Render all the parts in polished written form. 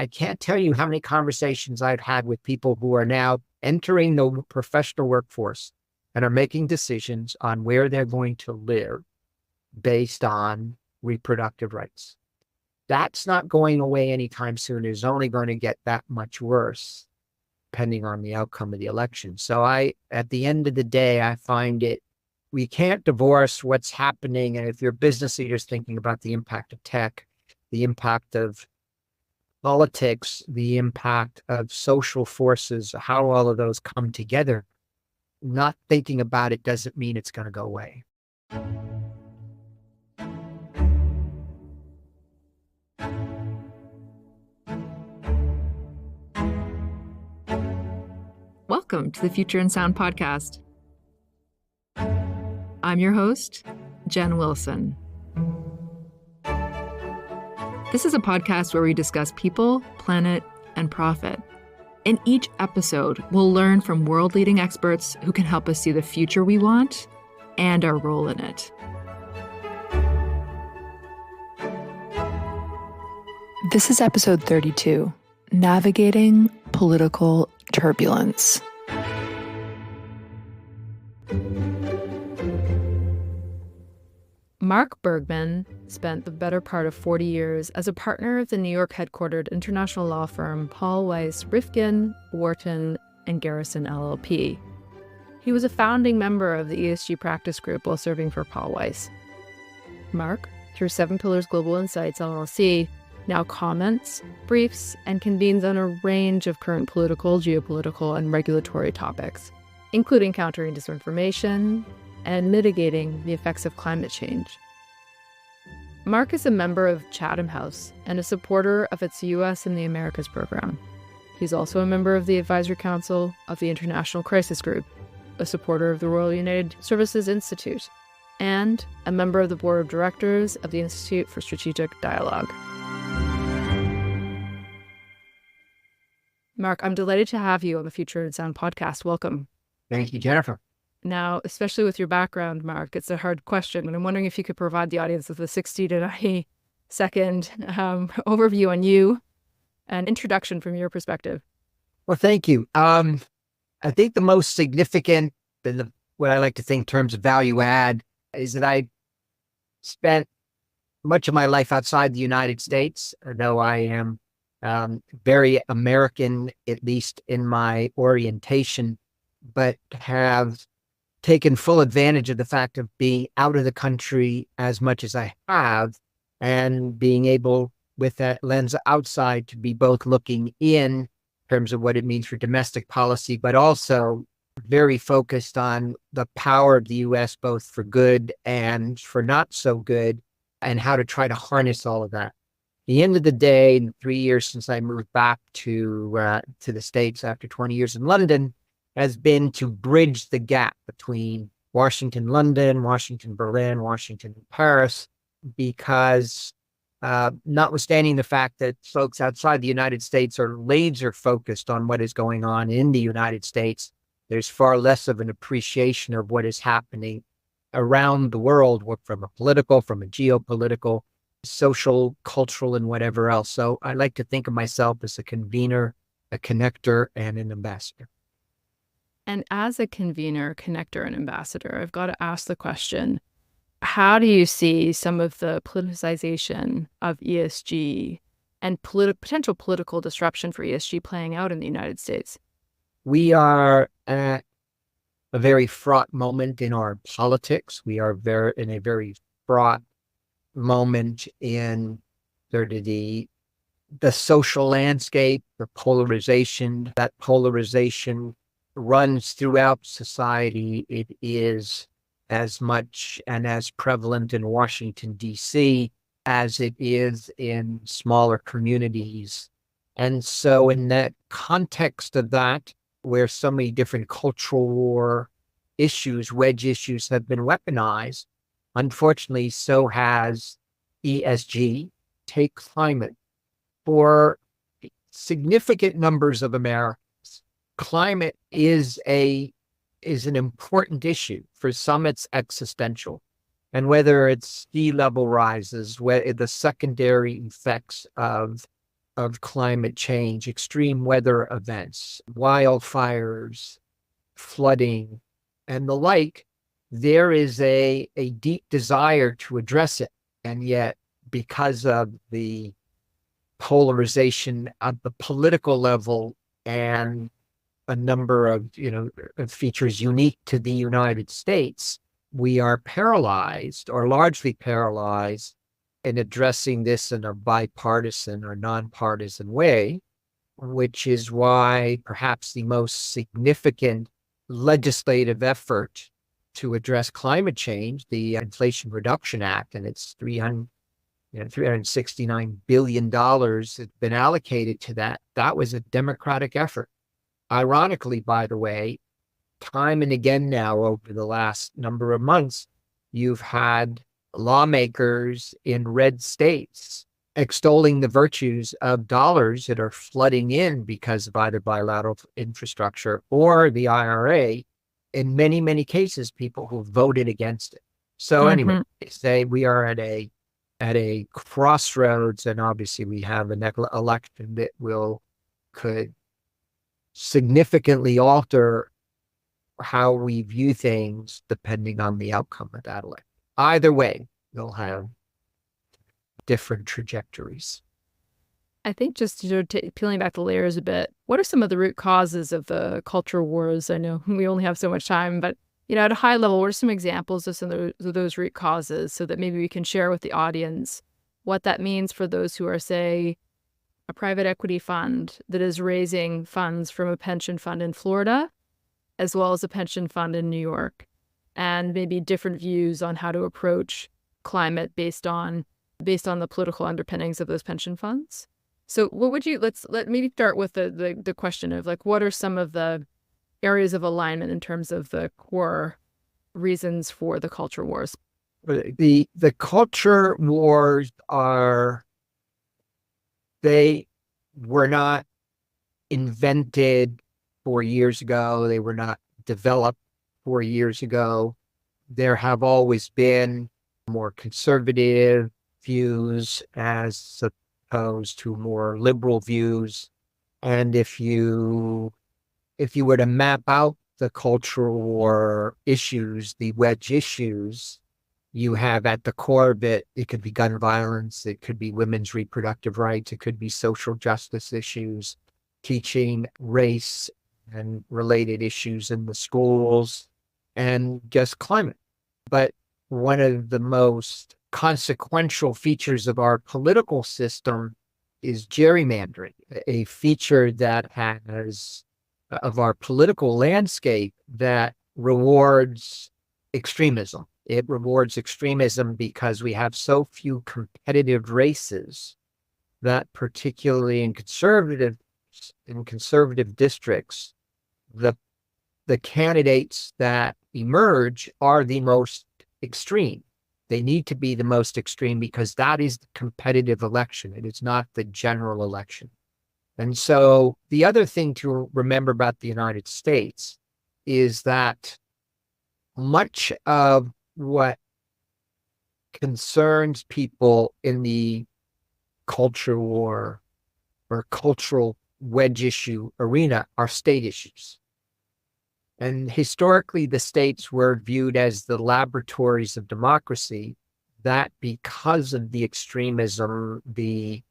I can't tell you how many conversations I've had with people who are now entering the professional workforce and are making decisions on where they're going to live based on reproductive rights. That's not going away anytime soon. It's only going to get that much worse, depending on the outcome of the election. So at the end of the day, I find we can't divorce what's happening. And if you're business leaders thinking about the impact of tech, the impact of politics, the impact of social forces, how all of those come together, not thinking about it doesn't mean it's going to go away. Welcome to the Future in Sound podcast. I'm your host, Jenn Wilson. This is a podcast where we discuss people, planet, and profit. In each episode, we'll learn from world-leading experts who can help us see the future we want and our role in it. This is episode 32, Navigating Political Turbulence. Mark Bergman spent the better part of 40 years as a partner of the New York headquartered international law firm Paul Weiss Rifkin, Wharton, and Garrison LLP. He was a founding member of the ESG practice group while serving for Paul Weiss. Mark, through Seven Pillars Global Insights LLC, now comments, briefs, and convenes on a range of current political, geopolitical, and regulatory topics, including countering disinformation and mitigating the effects of climate change. Mark is a member of Chatham House and a supporter of its U.S. and the Americas program. He's also a member of the Advisory Council of the International Crisis Group, a supporter of the Royal United Services Institute, and a member of the board of directors of the Institute for Strategic Dialogue. Mark, I'm delighted to have you on the Future in Sound podcast. Welcome. Thank you, Jennifer. Now, especially with your background, Mark, it's a hard question, but I'm wondering if you could provide the audience with a 60 to 90 second overview on you and introduction from your perspective. Well, thank you. I think the most significant, what I like to think in terms of value add, is that I spent much of my life outside the United States, though I am very American, at least in my orientation, but have taken full advantage of the fact of being out of the country as much as I have, and being able, with that lens outside, to be both looking in terms of what it means for domestic policy, but also very focused on the power of the U.S., both for good and for not so good, and how to try to harness all of that. At the end of the day, in the 3 years since I moved back to the States after 20 years in London, has been to bridge the gap between Washington, London, Washington, Berlin, Washington, Paris, because notwithstanding the fact that folks outside the United States are laser focused on what is going on in the United States, there's far less of an appreciation of what is happening around the world, from a political, from a geopolitical, social, cultural, and whatever else. So I like to think of myself as a convener, a connector, and an ambassador. And as a convener, connector, and ambassador, I've got to ask the question, how do you see some of the politicization of ESG and potential political disruption for ESG playing out in the United States? We are at a very fraught moment in our politics. We are in a very fraught moment in sort of the social landscape, the polarization. That polarization runs throughout society. It is as much and as prevalent in Washington, D.C. as it is in smaller communities. And so in that context of that, where so many different cultural war issues, wedge issues have been weaponized, unfortunately, so has ESG. Take climate. For significant numbers of Americans, climate is an important issue. For some, it's existential. And whether it's sea level rises, where the secondary effects of of climate change, extreme weather events, wildfires, flooding, and the like, there is a deep desire to address it. And yet, because of the polarization at the political level and a number of, of features unique to the United States, we are paralyzed or largely paralyzed in addressing this in a bipartisan or nonpartisan way, which is why perhaps the most significant legislative effort to address climate change, the Inflation Reduction Act, and its $369 billion has been allocated to that. That was a Democratic effort. Ironically, by the way, time and again now over the last number of months, you've had lawmakers in red states extolling the virtues of dollars that are flooding in because of either bilateral infrastructure or the IRA. In many, many cases, people who voted against it. So anyway, they say we are at a crossroads, and obviously we have an election that could significantly alter how we view things depending on the outcome of that election. Either way, they'll have different trajectories. I think just peeling back the layers a bit, what are some of the root causes of the culture wars? I know we only have so much time, but at a high level, what are some examples of some of those root causes so that maybe we can share with the audience what that means for those who are, say, a private equity fund that is raising funds from a pension fund in Florida, as well as a pension fund in New York, and maybe different views on how to approach climate based on the political underpinnings of those pension funds. So what would you, let maybe start with the question of what are some of the areas of alignment in terms of the core reasons for the culture wars? The culture wars they were not invented 4 years ago. They were not developed 4 years ago. There have always been more conservative views as opposed to more liberal views. And if you were to map out the cultural war issues, the wedge issues, you have at the core of it, it could be gun violence, it could be women's reproductive rights, it could be social justice issues, teaching race and related issues in the schools, and just climate. But one of the most consequential features of our political system is gerrymandering, a feature that has of our political landscape that rewards extremism. It rewards extremism because we have so few competitive races that, particularly in conservative districts, the candidates that emerge are the most extreme. They need to be the most extreme because that is the competitive election. It is not the general election. And so the other thing to remember about the United States is that much of what concerns people in the culture war or cultural wedge issue arena are state issues. And historically, the states were viewed as the laboratories of democracy, that because of the extremism, the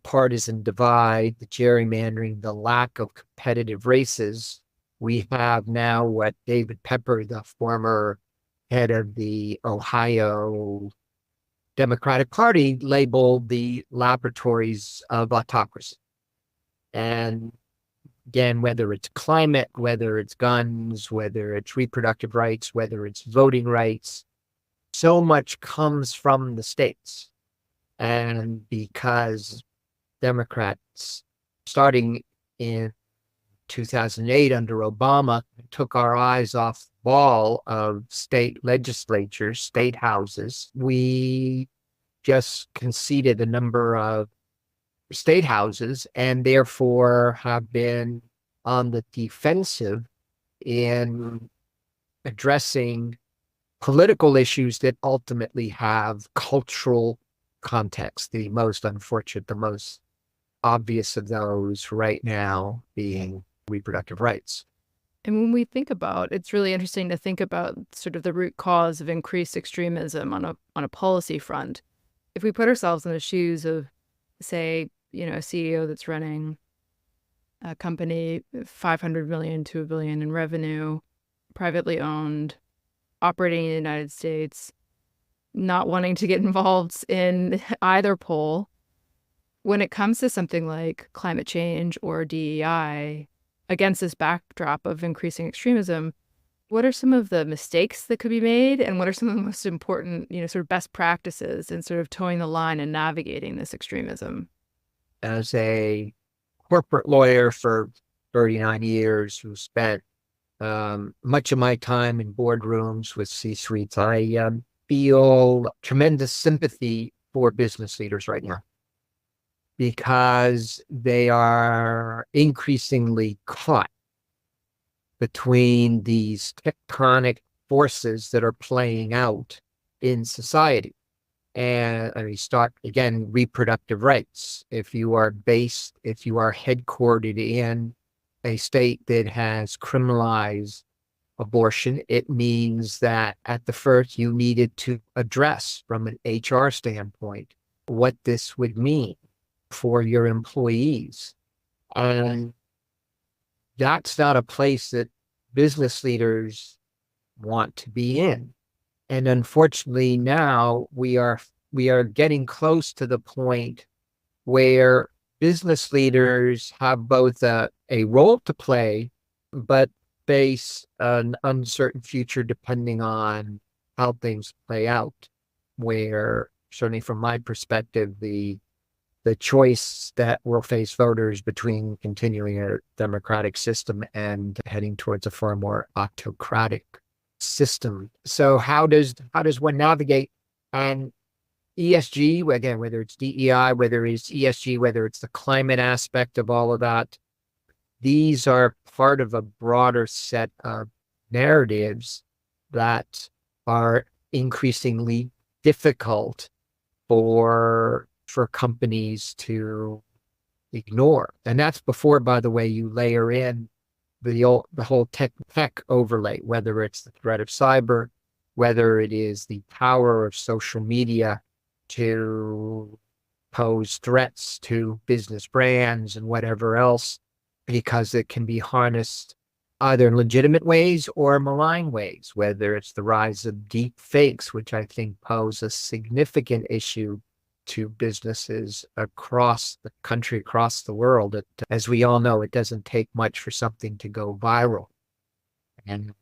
partisan divide, the gerrymandering, the lack of competitive races, we have now what David Pepper, the former head of the Ohio Democratic Party, labeled the laboratories of autocracy. And again, whether it's climate, whether it's guns, whether it's reproductive rights, whether it's voting rights, so much comes from the states. And because Democrats, starting in 2008 under Obama, took our eyes off the ball of state legislatures, state houses, we just conceded a number of state houses and therefore have been on the defensive in addressing political issues that ultimately have cultural context. The most unfortunate, the most obvious of those right now being reproductive rights. And when we think about, it's really interesting to think about sort of the root cause of increased extremism on a policy front. If we put ourselves in the shoes of, say, a CEO that's running a company 500 million to $1 billion in revenue, privately owned, operating in the United States, not wanting to get involved in either pole, when it comes to something like climate change or DEI, against this backdrop of increasing extremism, what are some of the mistakes that could be made, and what are some of the most important, sort of best practices in sort of towing the line and navigating this extremism? As a corporate lawyer for 39 years who spent much of my time in boardrooms with C-suites, I feel tremendous sympathy for business leaders right now, because they are increasingly caught between these tectonic forces that are playing out in society. And I mean, start again, reproductive rights. If you are headquartered in a state that has criminalized abortion, it means that at the first you needed to address from an HR standpoint what this would mean for your employees. And that's not a place that business leaders want to be in. And unfortunately, now we are getting close to the point where business leaders have both a role to play, but face an uncertain future depending on how things play out, where certainly from my perspective, the choice that will face voters between continuing a democratic system and heading towards a far more autocratic system. So how does one navigate? And ESG, again, whether it's DEI, whether it's ESG, whether it's the climate aspect of all of that, these are part of a broader set of narratives that are increasingly difficult for companies to ignore. And that's before, by the way, you layer in the whole tech overlay, whether it's the threat of cyber, whether it is the power of social media to pose threats to business brands and whatever else, because it can be harnessed either in legitimate ways or malign ways, whether it's the rise of deep fakes, which I think pose a significant issue to businesses across the country, across the world. As we all know, it doesn't take much for something to go viral. And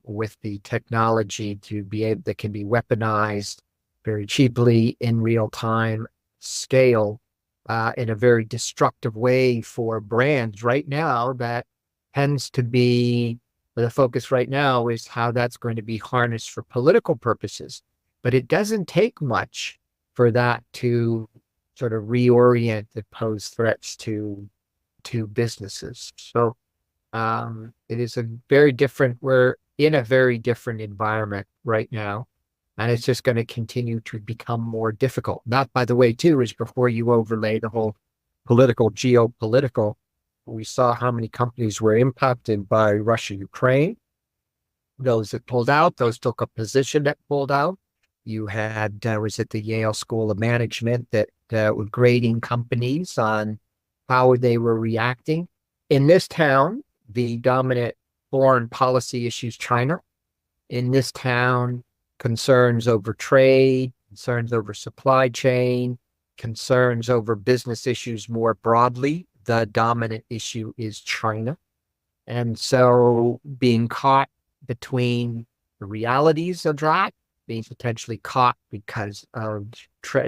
with the technology that can be weaponized very cheaply in real time scale in a very destructive way for brands right now, that tends to be the focus right now is how that's going to be harnessed for political purposes. But it doesn't take much for that to sort of reorient and pose threats to businesses. So it is we're in a very different environment right now, and it's just going to continue to become more difficult. That, by the way, too, is before you overlay the whole geopolitical. We saw how many companies were impacted by Russia, Ukraine. Those that pulled out, those took a position that pulled out. You had, was at the Yale School of Management that were grading companies on how they were reacting. In this town, the dominant foreign policy issues China. In this town, concerns over trade, concerns over supply chain, concerns over business issues more broadly. The dominant issue is China. And so being caught between the realities of that, being potentially caught because of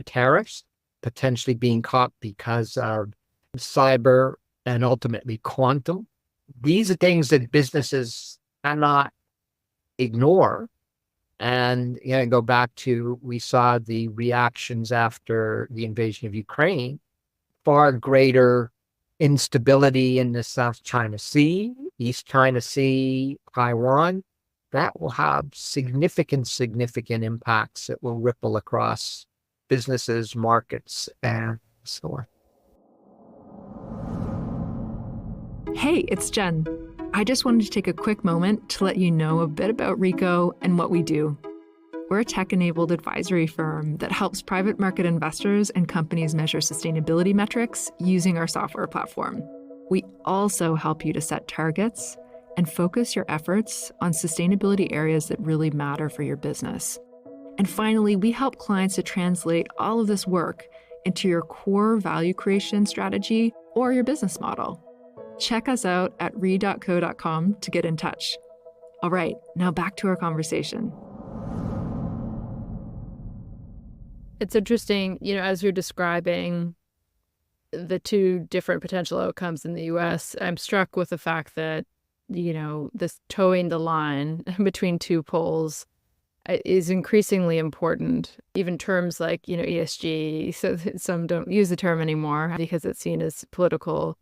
tariffs, potentially being caught because of cyber and ultimately quantum. These are things that businesses cannot ignore. And go back to, we saw the reactions after the invasion of Ukraine, far greater instability in the South China Sea, East China Sea, Taiwan. That will have significant impacts that will ripple across businesses, markets, and so on. Hey, it's Jen. I just wanted to take a quick moment to let you know a bit about Rico and what we do. We're a tech-enabled advisory firm that helps private market investors and companies measure sustainability metrics using our software platform. We also help you to set targets and focus your efforts on sustainability areas that really matter for your business. And finally, we help clients to translate all of this work into your core value creation strategy or your business model. Check us out at re.co.com to get in touch. All right, now back to our conversation. It's interesting, as you're describing the two different potential outcomes in the US, I'm struck with the fact that, this towing the line between two poles is increasingly important. Even terms like, ESG, so some don't use the term anymore because it's seen as political.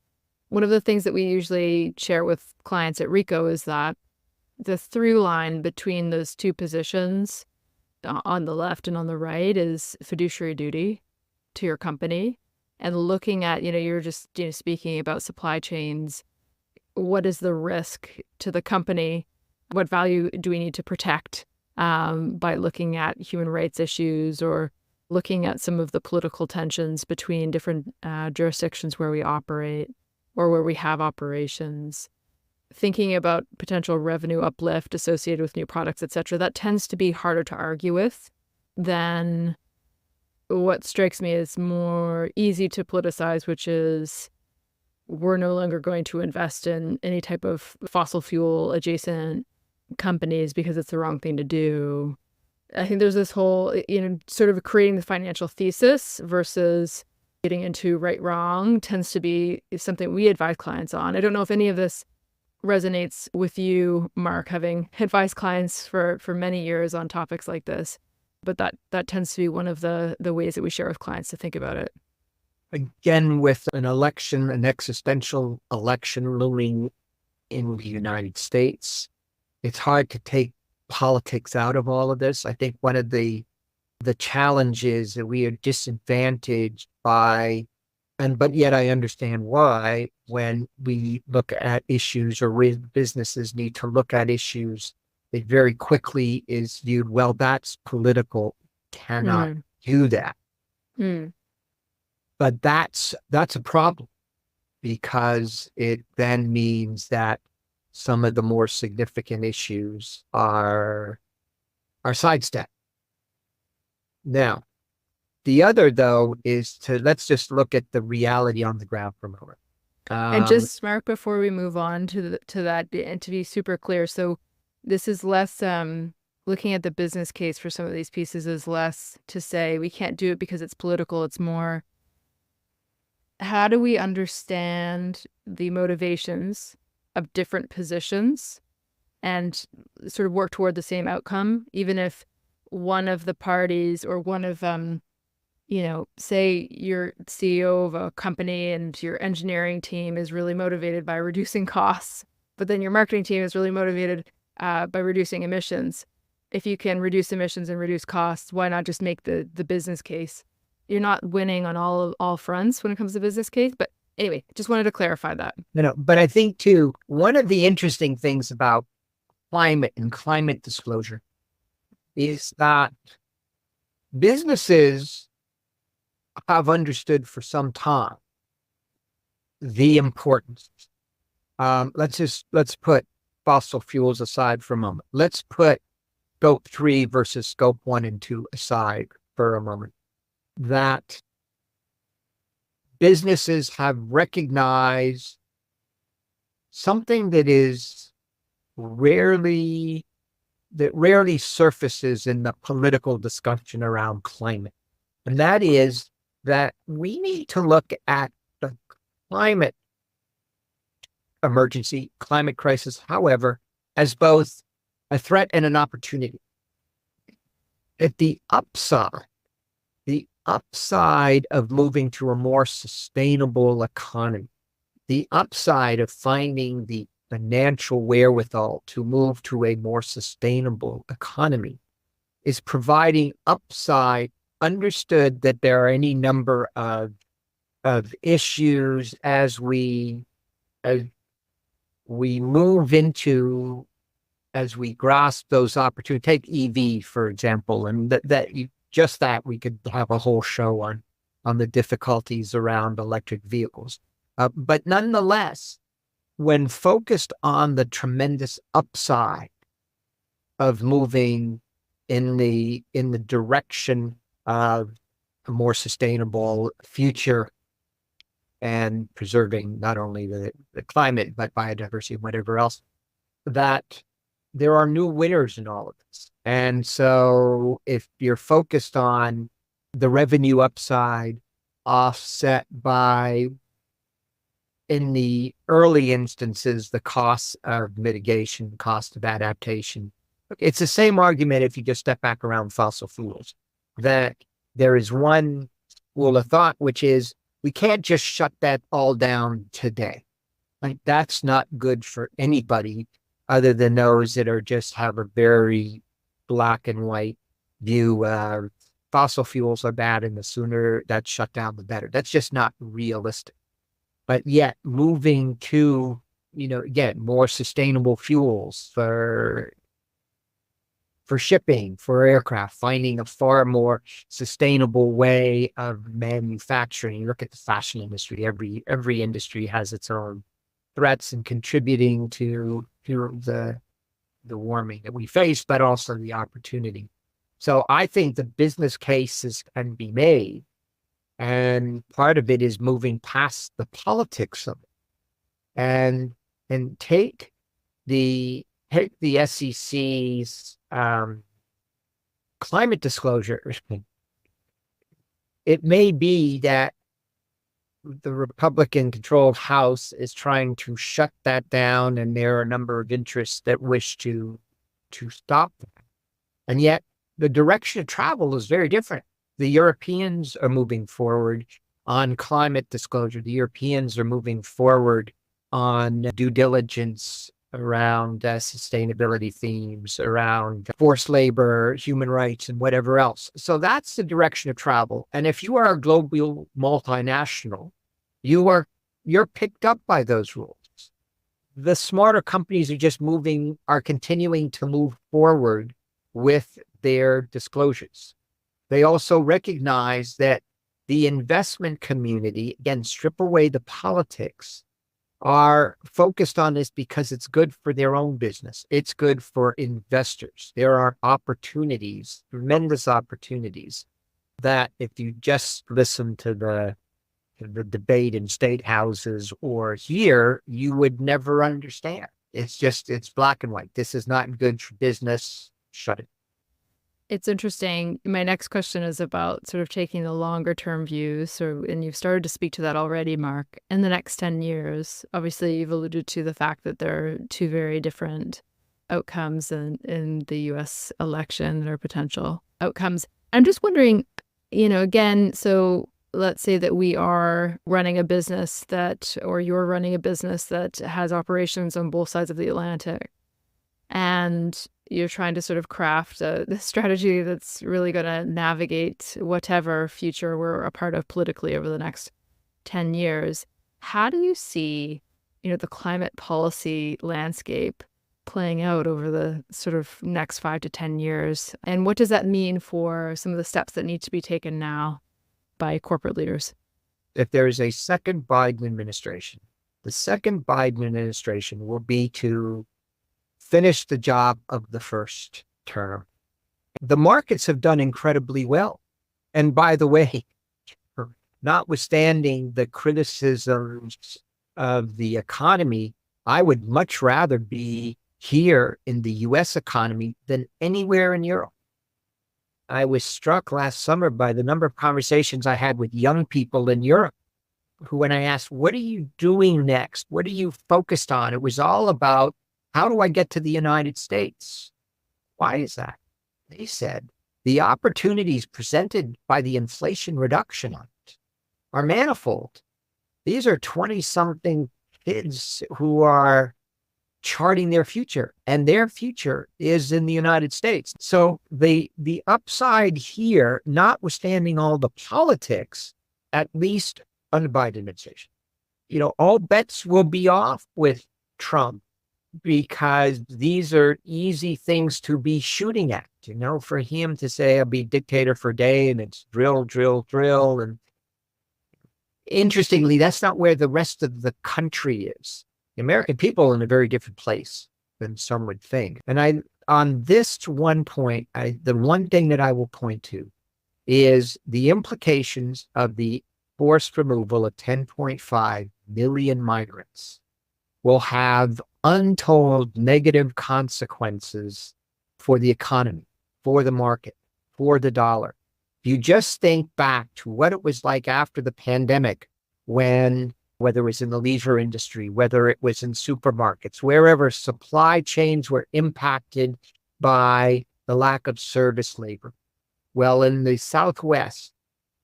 One of the things that we usually share with clients at Rico is that the through line between those two positions on the left and on the right is fiduciary duty to your company. And looking at, you're just speaking about supply chains. What is the risk to the company? What value do we need to protect by looking at human rights issues or looking at some of the political tensions between different jurisdictions where we operate or where we have operations? Thinking about potential revenue uplift associated with new products, et cetera, that tends to be harder to argue with than what strikes me as more easy to politicize, which is we're no longer going to invest in any type of fossil fuel adjacent companies because it's the wrong thing to do. I think there's this whole, sort of creating the financial thesis versus getting into right, wrong tends to be something we advise clients on. I don't know if any of this resonates with you, Mark, having advised clients for many years on topics like this, but that tends to be one of the ways that we share with clients to think about it. Again, with an existential election looming in the United States, it's hard to take politics out of all of this. I think one of the challenges that we are disadvantaged by, but yet I understand why, when we look at issues or businesses need to look at issues, it very quickly is viewed, well, that's political, cannot do that. Mm. But that's a problem because it then means that some of the more significant issues are sidestepped. Now, the other, though, is let's just look at the reality on the ground for a moment. And just, Mark, before we move on to that, and to be super clear, so this is less looking at the business case for some of these pieces is less to say we can't do it because it's political. It's more, how do we understand the motivations of different positions and sort of work toward the same outcome, even if one of the parties or one of say you're CEO of a company and your engineering team is really motivated by reducing costs, but then your marketing team is really motivated by reducing emissions. If you can reduce emissions and reduce costs, why not just make the business case? You're not winning on all fronts when it comes to business case. But anyway, just wanted to clarify that. No, but I think too, one of the interesting things about climate and climate disclosure is that businesses have understood for some time the importance. Let's put fossil fuels aside for a moment. Let's put scope 3 versus scope 1 and 2 aside for a moment. That businesses have recognized something that rarely surfaces in the political discussion around climate. And that is that we need to look at the climate emergency, climate crisis, however, as both a threat and an opportunity. At the upside of moving to a more sustainable economy, the upside of finding the financial wherewithal to move to a more sustainable economy is providing upside, understood that there are any number of issues as we we move into, as we grasp those opportunities, take EV, for example, and that we could have a whole show on the difficulties around electric vehicles. But nonetheless, when focused on the tremendous upside of moving in the direction of a more sustainable future and preserving not only the climate, but biodiversity and whatever else, that there are new winners in all of this. And so if you're focused on the revenue upside offset by, in the early instances, the costs of mitigation, cost of adaptation, it's the same argument if you just step back around fossil fuels, that there is one school of thought, which is we can't just shut that all down today. Like, that's not good for anybody other than those that are just have a very black and white view. Fossil fuels are bad, and the sooner that's shut down, the better. That's just not realistic. But yet moving to, again, more sustainable fuels for shipping, for aircraft, finding a far more sustainable way of manufacturing. You look at the fashion industry, every industry has its own threats and contributing to the warming that we face, but also the opportunity. So I think the business cases can be made, and part of it is moving past the politics of it, and take the SEC's climate disclosure. It may be that the Republican-controlled House is trying to shut that down, and there are a number of interests that wish to stop that. And yet, the direction of travel is very different. The Europeans are moving forward on climate disclosure. The Europeans are moving forward on due diligence around sustainability themes, around forced labor, human rights, and whatever else. So that's the direction of travel. And if you are a global multinational, you're picked up by those rules. The smarter companies are continuing to move forward with their disclosures. They also recognize that the investment community, again, strip away the politics, are focused on this because it's good for their own business. It's good for investors. There are opportunities, tremendous opportunities, that if you just listen to the debate in state houses or here, you would never understand. It's black and white. This is not good for business. Shut it. It's interesting. My next question is about sort of taking the longer term view. And you've started to speak to that already, Mark. In the next 10 years, obviously you've alluded to the fact that there are two very different outcomes in the US election that are potential outcomes. I'm just wondering, again, so let's say that we are running a business or you're running a business that has operations on both sides of the Atlantic, and you're trying to sort of craft a strategy that's really going to navigate whatever future we're a part of politically over the next 10 years. How do you see, the climate policy landscape playing out over the sort of next 5 to 10 years? And what does that mean for some of the steps that need to be taken now by corporate leaders? If there is a second Biden administration, the second Biden administration will be to finish the job of the first term. The markets have done incredibly well. And by the way, notwithstanding the criticisms of the economy, I would much rather be here in the US economy than anywhere in Europe. I was struck last summer by the number of conversations I had with young people in Europe who, when I asked, what are you doing next? What are you focused on? It was all about, how do I get to the United States? Why is that? They said, the opportunities presented by the Inflation Reduction Act are manifold. These are 20-something kids who are charting their future, and their future is in the United States. So the upside here, notwithstanding all the politics, at least under Biden administration, all bets will be off with Trump because these are easy things to be shooting at, for him to say, I'll be dictator for a day and it's drill, drill, drill. And interestingly, that's not where the rest of the country is. The American people are in a very different place than some would think. And on this one point, the one thing that I will point to is the implications of the forced removal of 10.5 million migrants will have untold negative consequences for the economy, for the market, for the dollar. If you just think back to what it was like after the pandemic, when, whether it was in the leisure industry, whether it was in supermarkets, wherever supply chains were impacted by the lack of service labor. Well, in the Southwest,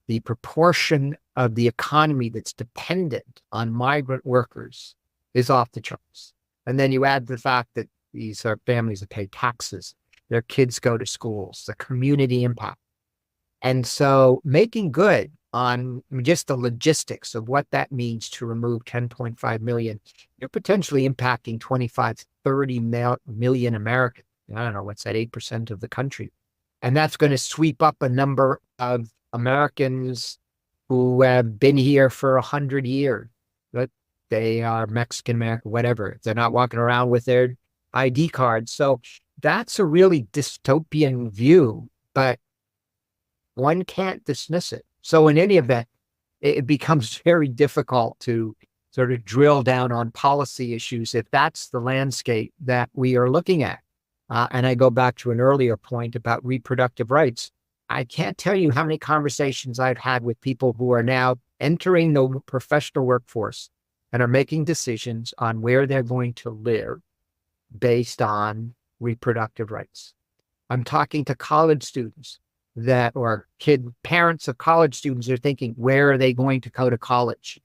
the proportion of the economy that's dependent on migrant workers is off the charts. And then you add the fact that these are families that pay taxes, their kids go to schools, the community impact. And so making good on just the logistics of what that means to remove 10.5 million, you're potentially impacting 25, 30 million Americans. I don't know, what's that, 8% of the country. And that's going to sweep up a number of Americans who have been here for 100 years. But they are Mexican American, whatever. They're not walking around with their ID cards. So that's a really dystopian view, but one can't dismiss it. So in any event, it becomes very difficult to sort of drill down on policy issues if that's the landscape that we are looking at. And I go back to an earlier point about reproductive rights. I can't tell you how many conversations I've had with people who are now entering the professional workforce and are making decisions on where they're going to live based on reproductive rights. I'm talking to college students or parents of college students are thinking, where are they going to go to college?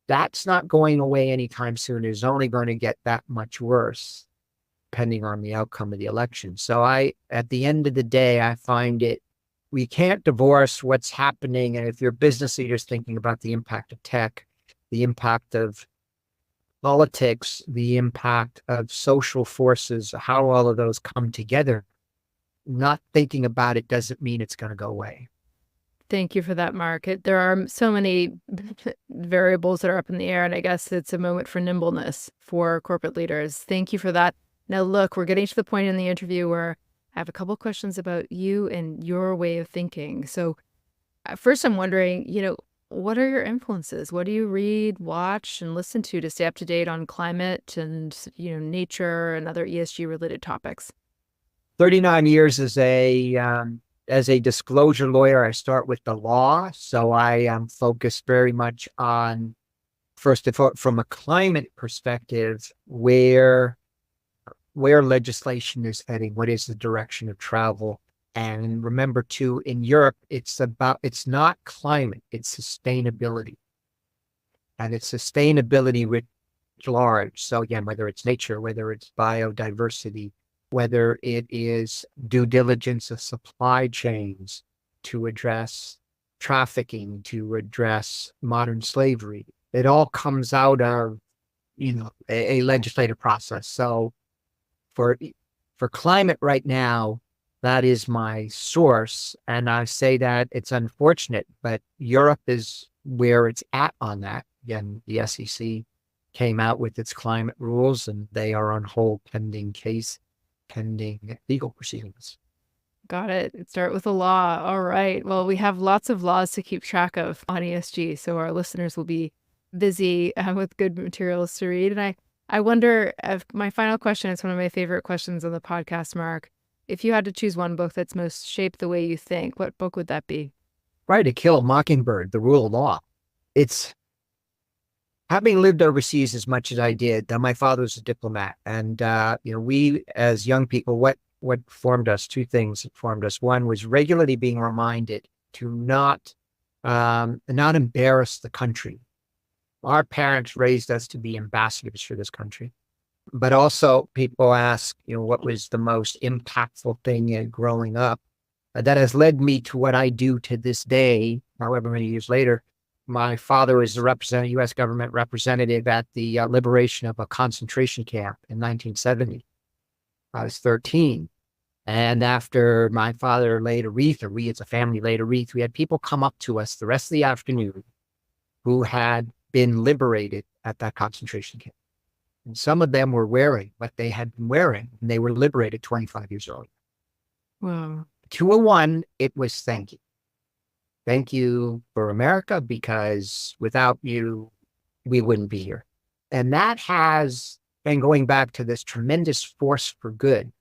That's not going away anytime soon. It's only going to get that much worse, depending on the outcome of the election. So at the end of the day, I find we can't divorce what's happening. And if you're business leaders thinking about the impact of tech, the impact of politics, the impact of social forces, how all of those come together, not thinking about it doesn't mean it's going to go away. Thank you for that, Mark. There are so many variables that are up in the air, and I guess it's a moment for nimbleness for corporate leaders. Thank you for that. Now, look, we're getting to the point in the interview where I have a couple of questions about you and your way of thinking. So first, I'm wondering, what are your influences? What do you read, watch, and listen to stay up to date on climate and, nature and other ESG-related topics? 39 years as a disclosure lawyer. I start with the law. So I am focused very much on, first of all, from a climate perspective, where legislation is heading, what is the direction of travel. And remember too, in Europe, it's not climate, it's sustainability. And it's sustainability writ large. So again, whether it's nature, whether it's biodiversity, whether it is due diligence of supply chains to address trafficking, to address modern slavery, it all comes out of, a legislative process. So for climate right now, that is my source. And I say that it's unfortunate, but Europe is where it's at on that. Again, the SEC came out with its climate rules and they are on hold pending legal proceedings. Got it. Start with the law. All right. Well, we have lots of laws to keep track of on ESG, so our listeners will be busy with good materials to read. And I wonder if my final question is one of my favorite questions on the podcast, Mark. If you had to choose one book that's most shaped the way you think, what book would that be? Right, To Kill a Mockingbird, The Rule of Law. It's having lived overseas as much as I did. My father was a diplomat, and we as young people, what formed us? Two things that formed us. One was regularly being reminded to not embarrass the country. Our parents raised us to be ambassadors for this country. But also people ask, what was the most impactful thing growing up that has led me to what I do to this day, however many years later, My father was a U.S. government representative at the liberation of a concentration camp in 1970. I was 13. And after my father laid a wreath, or we as a family laid a wreath, we had people come up to us the rest of the afternoon who had been liberated at that concentration camp. And some of them were wearing what they had been wearing, and they were liberated 25 years earlier. Wow. 201, it was thank you. Thank you for America, because without you, we wouldn't be here. And that has been going back to this tremendous force for good.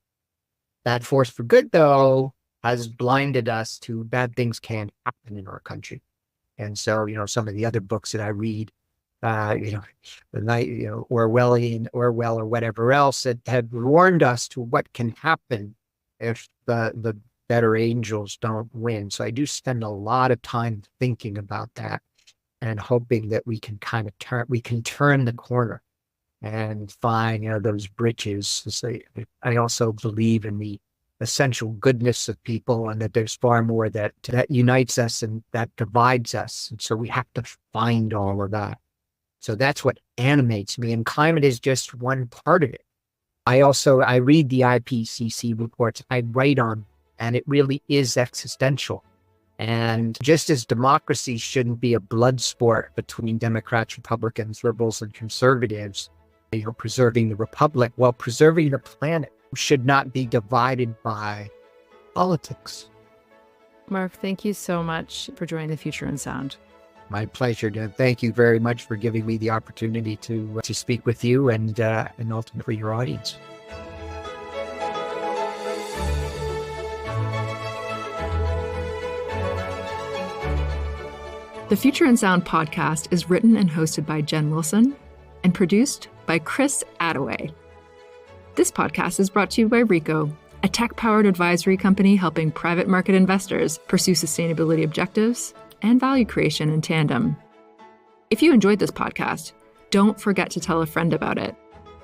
That force for good, though, has blinded us to bad things can happen in our country. And so, some of the other books that I read, the night, Orwell or whatever else, that had warned us to what can happen if the better angels don't win. So I do spend a lot of time thinking about that and hoping that we can kind of turn the corner and find, those bridges. So I also believe in the essential goodness of people, and that there's far more that unites us and that divides us. And so we have to find all of that. So that's what animates me. And climate is just one part of it. I read the IPCC reports, I write on, and it really is existential. And just as democracy shouldn't be a blood sport between Democrats, Republicans, liberals, and conservatives, preserving the republic, well, preserving the planet should not be divided by politics. Mark, thank you so much for joining the Future in Sound. My pleasure, Jen. Thank you very much for giving me the opportunity to speak with you and ultimately your audience. The Future in Sound podcast is written and hosted by Jen Wilson and produced by Chris Attaway. This podcast is brought to you by Rico, a tech-powered advisory company helping private market investors pursue sustainability objectives and value creation in tandem. If you enjoyed this podcast, don't forget to tell a friend about it.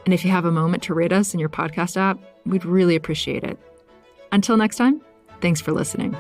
And if you have a moment to rate us in your podcast app, we'd really appreciate it. Until next time, thanks for listening.